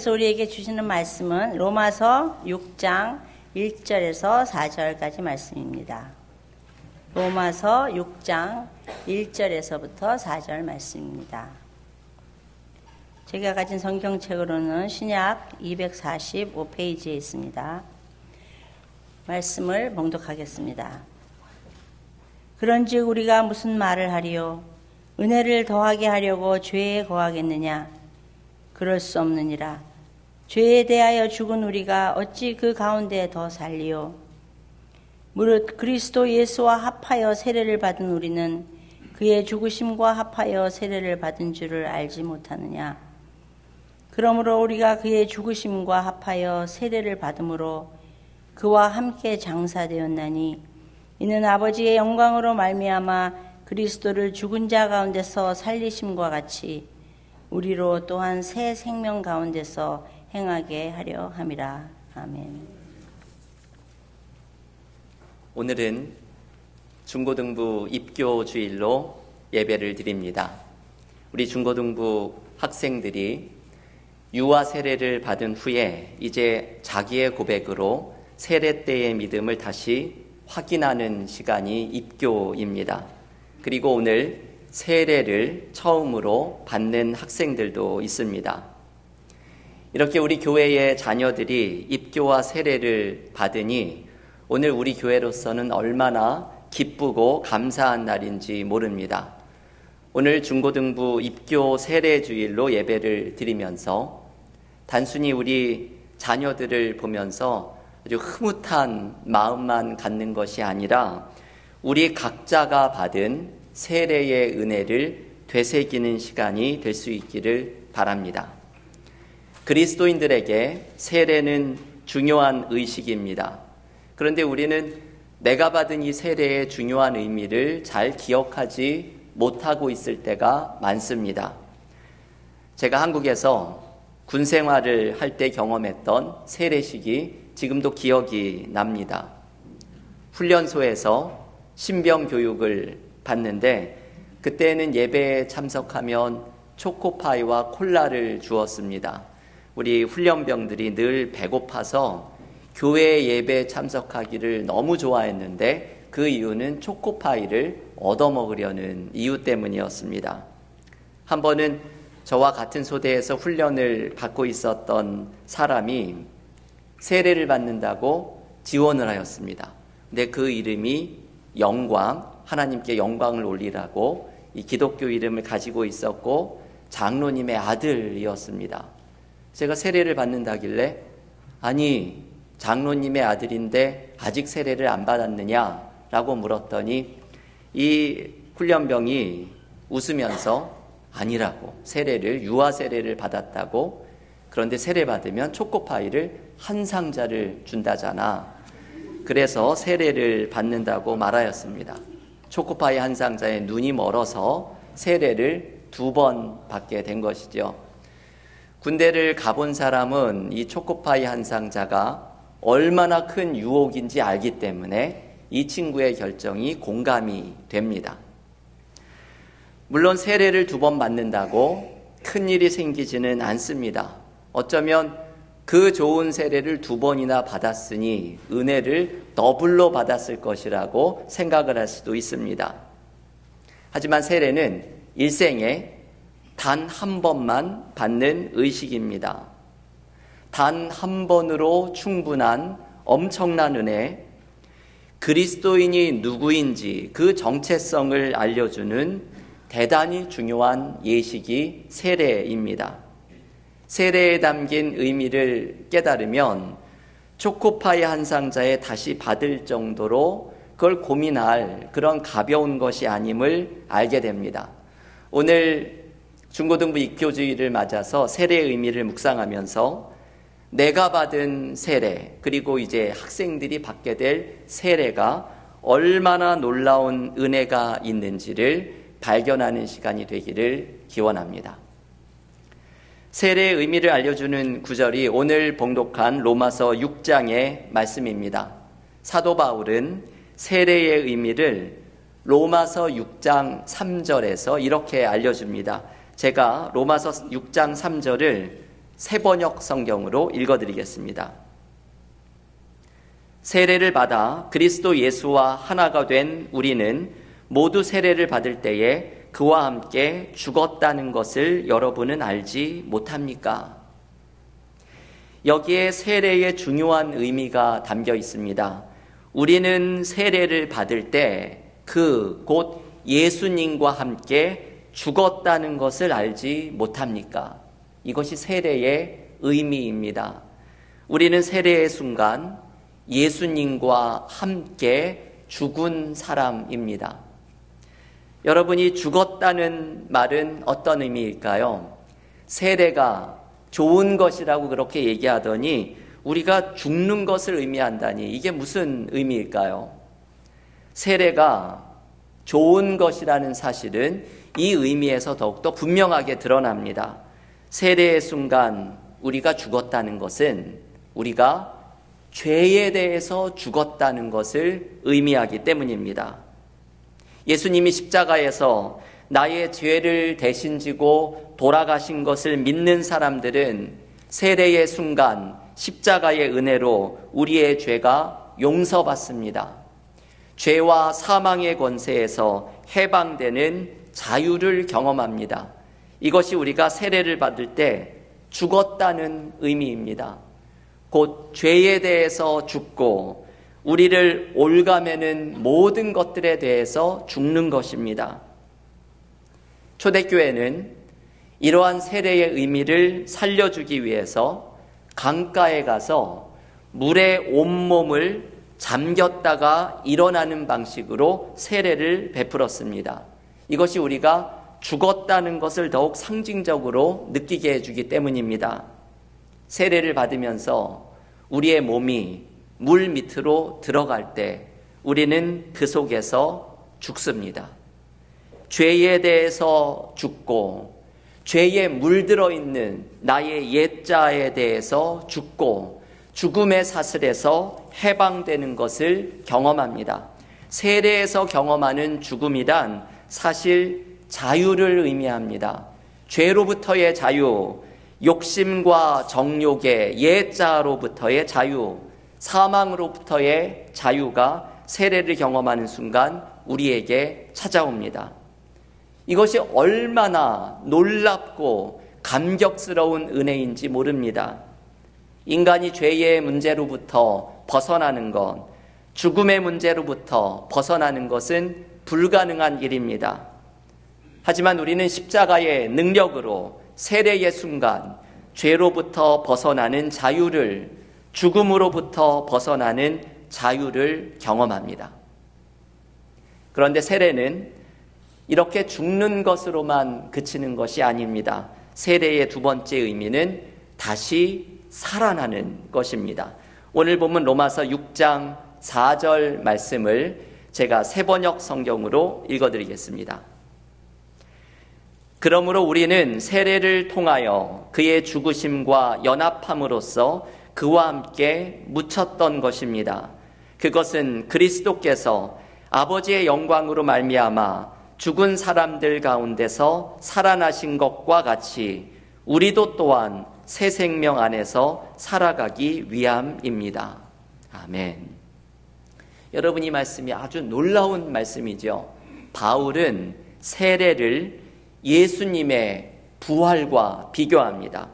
하나님께서 우리에게 주시는 말씀은 로마서 6장 1절에서 4절까지 말씀입니다. 로마서 6장 1절에서부터 4절 말씀입니다. 제가 가진 성경책으로는 신약 245페이지에 있습니다. 말씀을 봉독하겠습니다. 그런즉 우리가 무슨 말을 하리요? 은혜를 더하게 하려고 죄에 거하겠느냐? 그럴 수 없느니라. 죄에 대하여 죽은 우리가 어찌 그 가운데 더 살리요? 무릇 그리스도 예수와 합하여 세례를 받은 우리는 그의 죽으심과 합하여 세례를 받은 줄을 알지 못하느냐? 그러므로 우리가 그의 죽으심과 합하여 세례를 받음으로 그와 함께 장사되었나니 이는 아버지의 영광으로 말미암아 그리스도를 죽은 자 가운데서 살리심과 같이 우리로 또한 새 생명 가운데서 행하게 하려 함이라. 아멘. 오늘은 중고등부 입교 주일로 예배를 드립니다. 우리 중고등부 학생들이 유아 세례를 받은 후에 이제 자기의 고백으로 세례 때의 믿음을 다시 확인하는 시간이 입교입니다. 그리고 오늘 세례를 처음으로 받는 학생들도 있습니다. 이렇게 우리 교회의 자녀들이 입교와 세례를 받으니 오늘 우리 교회로서는 얼마나 기쁘고 감사한 날인지 모릅니다. 오늘 중고등부 입교 세례 주일로 예배를 드리면서 단순히 우리 자녀들을 보면서 아주 흐뭇한 마음만 갖는 것이 아니라 우리 각자가 받은 세례의 은혜를 되새기는 시간이 될 수 있기를 바랍니다. 그리스도인들에게 세례는 중요한 의식입니다. 그런데 우리는 내가 받은 이 세례의 중요한 의미를 잘 기억하지 못하고 있을 때가 많습니다. 제가 한국에서 군 생활을 할 때 경험했던 세례식이 지금도 기억이 납니다. 훈련소에서 신병 교육을 받는데 그때는 예배에 참석하면 초코파이와 콜라를 주었습니다. 우리 훈련병들이 늘 배고파서 교회 예배에 참석하기를 너무 좋아했는데 그 이유는 초코파이를 얻어먹으려는 이유 때문이었습니다. 한 번은 저와 같은 소대에서 훈련을 받고 있었던 사람이 세례를 받는다고 지원을 하였습니다. 근데 그 이름이 영광, 하나님께 영광을 올리라고 이 기독교 이름을 가지고 있었고 장로님의 아들이었습니다. 제가 세례를 받는다길래 아니 장로님의 아들인데 아직 세례를 안 받았느냐라고 물었더니 이 훈련병이 웃으면서 아니라고, 세례를 유아 세례를 받았다고, 그런데 세례 받으면 초코파이를 한 상자를 준다잖아. 그래서 세례를 받는다고 말하였습니다. 초코파이 한 상자에 눈이 멀어서 세례를 2번 받게 된 것이죠. 군대를 가본 사람은 이 초코파이 한 상자가 얼마나 큰 유혹인지 알기 때문에 이 친구의 결정이 공감이 됩니다. 물론 세례를 2번 받는다고 큰일이 생기지는 않습니다. 어쩌면 그 좋은 세례를 2번이나 받았으니 은혜를 더블로 받았을 것이라고 생각을 할 수도 있습니다. 하지만 세례는 일생에 단 한 번만 받는 의식입니다. 단 한 번으로 충분한 엄청난 은혜, 그리스도인이 누구인지 그 정체성을 알려주는 대단히 중요한 예식이 세례입니다. 세례에 담긴 의미를 깨달으면 초코파이 한 상자에 다시 받을 정도로 그걸 고민할 그런 가벼운 것이 아님을 알게 됩니다. 오늘 중고등부 입교주의를 맞아서 세례의 의미를 묵상하면서 내가 받은 세례, 그리고 이제 학생들이 받게 될 세례가 얼마나 놀라운 은혜가 있는지를 발견하는 시간이 되기를 기원합니다. 세례의 의미를 알려주는 구절이 오늘 봉독한 로마서 6장의 말씀입니다. 사도 바울은 세례의 의미를 로마서 6장 3절에서 이렇게 알려줍니다. 제가 로마서 6장 3절을 새번역 성경으로 읽어드리겠습니다. 세례를 받아 그리스도 예수와 하나가 된 우리는 모두 세례를 받을 때에 그와 함께 죽었다는 것을 여러분은 알지 못합니까? 여기에 세례의 중요한 의미가 담겨 있습니다. 우리는 세례를 받을 때 곧 예수님과 함께 죽었다는 것을 알지 못합니까? 이것이 세례의 의미입니다. 우리는 세례의 순간 예수님과 함께 죽은 사람입니다. 여러분이 죽었다는 말은 어떤 의미일까요? 세례가 좋은 것이라고 그렇게 얘기하더니 우리가 죽는 것을 의미한다니 이게 무슨 의미일까요? 세례가 좋은 것이라는 사실은 이 의미에서 더욱더 분명하게 드러납니다. 세례의 순간 우리가 죽었다는 것은 우리가 죄에 대해서 죽었다는 것을 의미하기 때문입니다. 예수님이 십자가에서 나의 죄를 대신 지고 돌아가신 것을 믿는 사람들은 세례의 순간 십자가의 은혜로 우리의 죄가 용서받습니다. 죄와 사망의 권세에서 해방되는 자유를 경험합니다. 이것이 우리가 세례를 받을 때 죽었다는 의미입니다. 곧 죄에 대해서 죽고 우리를 올가매는 모든 것들에 대해서 죽는 것입니다. 초대교회는 이러한 세례의 의미를 살려주기 위해서 강가에 가서 물에 온몸을 잠겼다가 일어나는 방식으로 세례를 베풀었습니다. 이것이 우리가 죽었다는 것을 더욱 상징적으로 느끼게 해주기 때문입니다. 세례를 받으면서 우리의 몸이 물 밑으로 들어갈 때 우리는 그 속에서 죽습니다. 죄에 대해서 죽고 죄에 물들어 있는 나의 옛자에 대해서 죽고 죽음의 사슬에서 해방되는 것을 경험합니다. 세례에서 경험하는 죽음이란 사실 자유를 의미합니다. 죄로부터의 자유, 욕심과 정욕의 옛자로부터의 자유, 사망으로부터의 자유가 세례를 경험하는 순간 우리에게 찾아옵니다. 이것이 얼마나 놀랍고 감격스러운 은혜인지 모릅니다. 인간이 죄의 문제로부터 벗어나는 것, 죽음의 문제로부터 벗어나는 것은 불가능한 일입니다. 하지만 우리는 십자가의 능력으로 세례의 순간 죄로부터 벗어나는 자유를, 죽음으로부터 벗어나는 자유를 경험합니다. 그런데 세례는 이렇게 죽는 것으로만 그치는 것이 아닙니다. 세례의 두 번째 의미는 다시 살아나는 것입니다. 오늘 본문 로마서 6장 4절 말씀을 제가 새번역 성경으로 읽어드리겠습니다. 그러므로 우리는 세례를 통하여 그의 죽으심과 연합함으로써 그와 함께 묻혔던 것입니다. 그것은 그리스도께서 아버지의 영광으로 말미암아 죽은 사람들 가운데서 살아나신 것과 같이 우리도 또한 새 생명 안에서 살아가기 위함입니다. 아멘. 여러분, 이 말씀이 아주 놀라운 말씀이죠. 바울은 세례를 예수님의 부활과 비교합니다.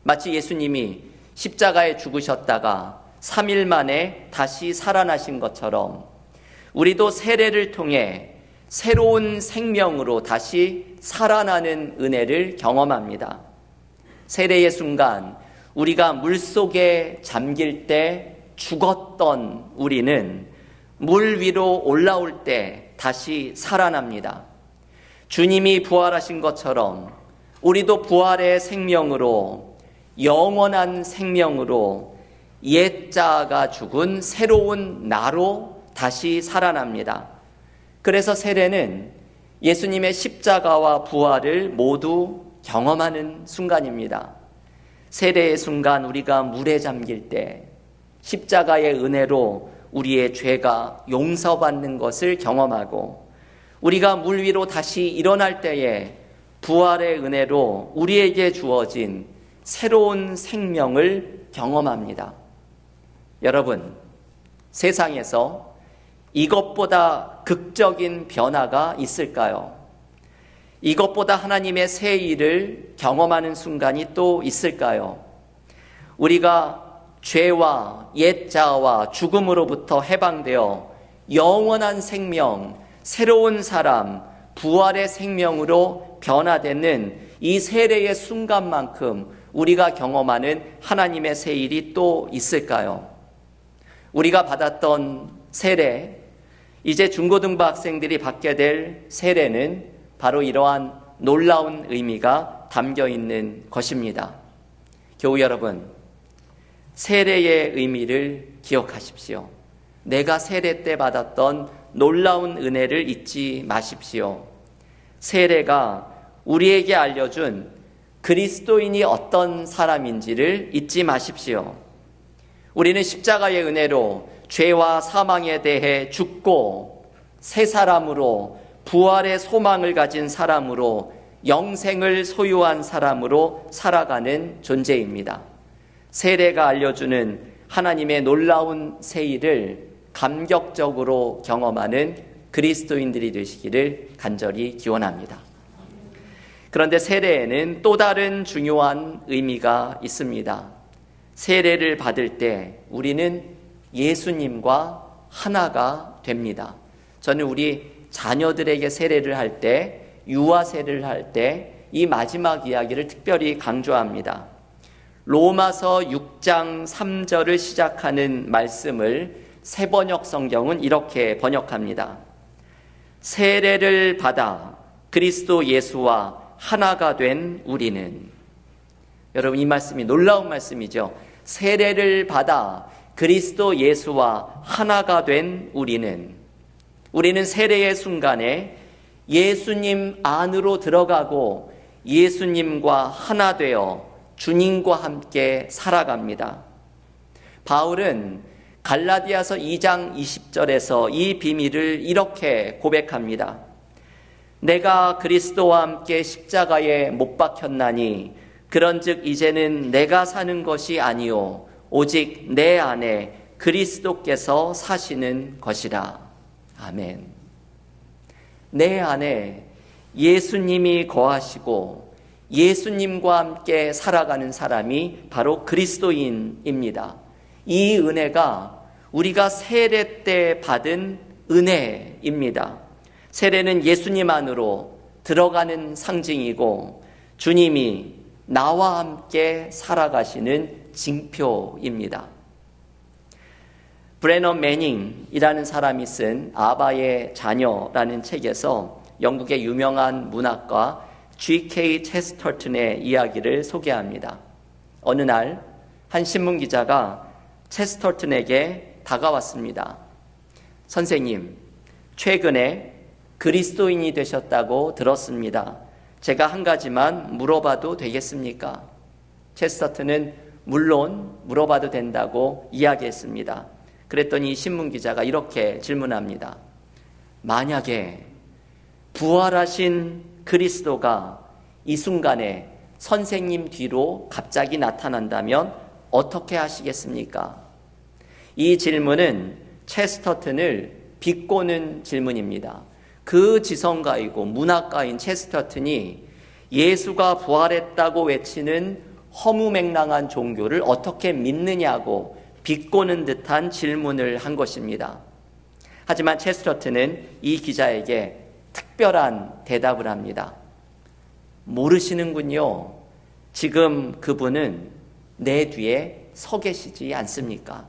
마치 예수님이 십자가에 죽으셨다가 3일 만에 다시 살아나신 것처럼 우리도 세례를 통해 새로운 생명으로 다시 살아나는 은혜를 경험합니다. 세례의 순간 우리가 물속에 잠길 때 죽었던 우리는 물 위로 올라올 때 다시 살아납니다. 주님이 부활하신 것처럼 우리도 부활의 생명으로, 영원한 생명으로 옛자가 죽은 새로운 나로 다시 살아납니다. 그래서 세례는 예수님의 십자가와 부활을 모두 경험하는 순간입니다. 세례의 순간 우리가 물에 잠길 때 십자가의 은혜로 우리의 죄가 용서받는 것을 경험하고, 우리가 물 위로 다시 일어날 때에 부활의 은혜로 우리에게 주어진 새로운 생명을 경험합니다. 여러분, 세상에서 이것보다 극적인 변화가 있을까요? 이것보다 하나님의 새 일을 경험하는 순간이 또 있을까요? 우리가 죄와 옛 자아와 죽음으로부터 해방되어 영원한 생명, 새로운 사람, 부활의 생명으로 변화되는 이 세례의 순간만큼 우리가 경험하는 하나님의 새 일이 또 있을까요? 우리가 받았던 세례, 이제 중고등부 학생들이 받게 될 세례는 바로 이러한 놀라운 의미가 담겨 있는 것입니다. 교우 여러분, 세례의 의미를 기억하십시오. 내가 세례 때 받았던 놀라운 은혜를 잊지 마십시오. 세례가 우리에게 알려준 그리스도인이 어떤 사람인지를 잊지 마십시오. 우리는 십자가의 은혜로 죄와 사망에 대해 죽고 새 사람으로 부활의 소망을 가진 사람으로 영생을 소유한 사람으로 살아가는 존재입니다. 세례가 알려주는 하나님의 놀라운 새 일을 감격적으로 경험하는 그리스도인들이 되시기를 간절히 기원합니다. 그런데 세례에는 또 다른 중요한 의미가 있습니다. 세례를 받을 때 우리는 예수님과 하나가 됩니다. 저는 우리 자녀들에게 세례를 할 때, 유아 세례를 할 때 이 마지막 이야기를 특별히 강조합니다. 로마서 6장 3절을 시작하는 말씀을 새번역 성경은 이렇게 번역합니다. 세례를 받아 그리스도 예수와 하나가 된 우리는. 여러분, 이 말씀이 놀라운 말씀이죠. 세례를 받아 그리스도 예수와 하나가 된 우리는 세례의 순간에 예수님 안으로 들어가고 예수님과 하나 되어 주님과 함께 살아갑니다. 바울은 갈라디아서 2장 20절에서 이 비밀을 이렇게 고백합니다. 내가 그리스도와 함께 십자가에 못 박혔나니 그런즉 이제는 내가 사는 것이 아니요 오직 내 안에 그리스도께서 사시는 것이라. 아멘. 내 안에 예수님이 거하시고 예수님과 함께 살아가는 사람이 바로 그리스도인입니다. 이 은혜가 우리가 세례 때 받은 은혜입니다. 세례는 예수님 안으로 들어가는 상징이고 주님이 나와 함께 살아가시는 징표입니다. 브래넌 매닝이라는 사람이 쓴 아바의 자녀라는 책에서 영국의 유명한 문학가 G.K. 체스터튼의 이야기를 소개합니다. 어느 날 한 신문기자가 체스터튼에게 다가왔습니다. 선생님, 최근에 그리스도인이 되셨다고 들었습니다. 제가 한 가지만 물어봐도 되겠습니까? 체스터튼은 물론 물어봐도 된다고 이야기했습니다. 그랬더니 이 신문기자가 이렇게 질문합니다. 만약에 부활하신 그리스도가 이 순간에 선생님 뒤로 갑자기 나타난다면 어떻게 하시겠습니까? 이 질문은 체스터튼을 비꼬는 질문입니다. 그 지성가이고 문학가인 체스터튼이 예수가 부활했다고 외치는 허무맹랑한 종교를 어떻게 믿느냐고 비꼬는 듯한 질문을 한 것입니다. 하지만 체스터튼은 이 기자에게 특별한 대답을 합니다. 모르시는군요. 지금 그분은 내 뒤에 서 계시지 않습니까?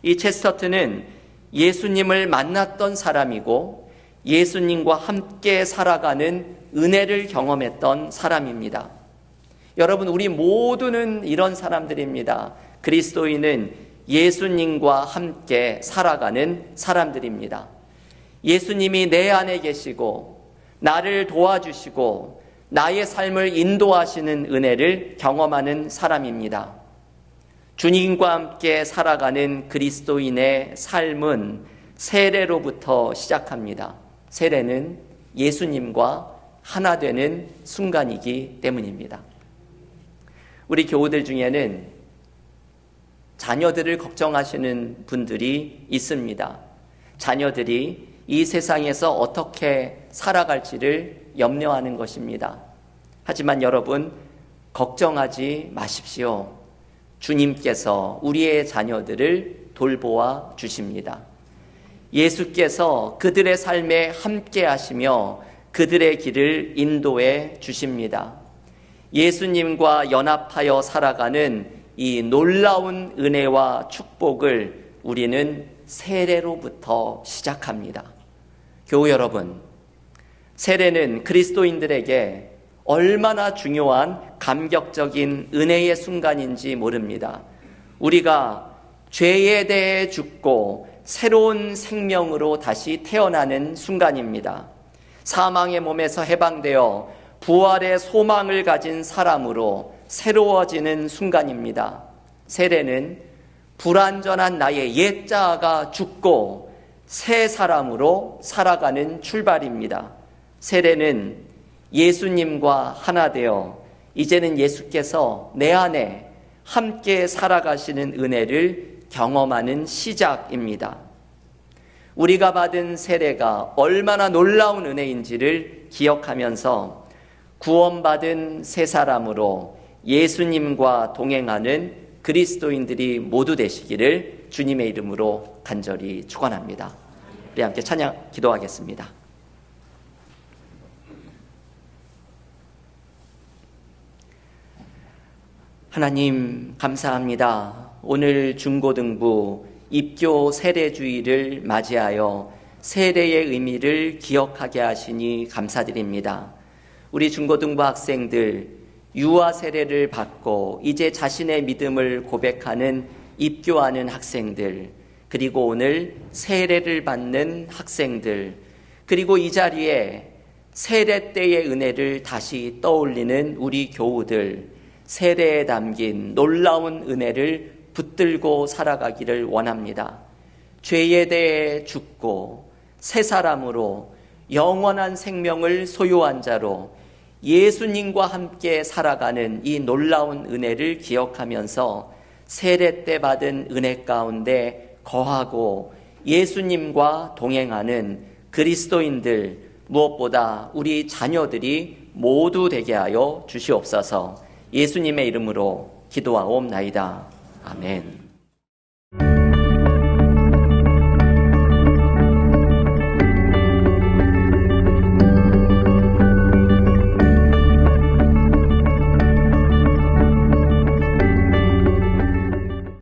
이 체스터튼은 예수님을 만났던 사람이고 예수님과 함께 살아가는 은혜를 경험했던 사람입니다. 여러분, 우리 모두는 이런 사람들입니다. 그리스도인은 예수님과 함께 살아가는 사람들입니다. 예수님이 내 안에 계시고 나를 도와주시고 나의 삶을 인도하시는 은혜를 경험하는 사람입니다. 주님과 함께 살아가는 그리스도인의 삶은 세례로부터 시작합니다. 세례는 예수님과 하나 되는 순간이기 때문입니다. 우리 교우들 중에는 자녀들을 걱정하시는 분들이 있습니다. 자녀들이 이 세상에서 어떻게 살아갈지를 염려하는 것입니다. 하지만 여러분, 걱정하지 마십시오. 주님께서 우리의 자녀들을 돌보아 주십니다. 예수께서 그들의 삶에 함께 하시며 그들의 길을 인도해 주십니다. 예수님과 연합하여 살아가는 이 놀라운 은혜와 축복을 우리는 세례로부터 시작합니다. 교우 여러분, 세례는 그리스도인들에게 얼마나 중요한 감격적인 은혜의 순간인지 모릅니다. 우리가 죄에 대해 죽고 새로운 생명으로 다시 태어나는 순간입니다. 사망의 몸에서 해방되어 부활의 소망을 가진 사람으로 새로워지는 순간입니다. 세례는 불완전한 나의 옛 자아가 죽고 새 사람으로 살아가는 출발입니다. 세례는 예수님과 하나 되어 이제는 예수께서 내 안에 함께 살아가시는 은혜를 경험하는 시작입니다. 우리가 받은 세례가 얼마나 놀라운 은혜인지를 기억하면서 구원받은 새 사람으로 예수님과 동행하는 그리스도인들이 모두 되시기를 주님의 이름으로 간절히 축원합니다. 우리 함께 찬양 기도하겠습니다. 하나님 감사합니다. 오늘 중고등부 입교 세례주일을 맞이하여 세례의 의미를 기억하게 하시니 감사드립니다. 우리 중고등부 학생들 유아 세례를 받고 이제 자신의 믿음을 고백하는 입교하는 학생들, 그리고 오늘 세례를 받는 학생들, 그리고 이 자리에 세례 때의 은혜를 다시 떠올리는 우리 교우들, 세례에 담긴 놀라운 은혜를 붙들고 살아가기를 원합니다. 죄에 대해 죽고 새 사람으로 영원한 생명을 소유한 자로 예수님과 함께 살아가는 이 놀라운 은혜를 기억하면서 세례 때 받은 은혜 가운데 거하고 예수님과 동행하는 그리스도인들, 무엇보다 우리 자녀들이 모두 되게 하여 주시옵소서. 예수님의 이름으로 기도하옵나이다. 아멘.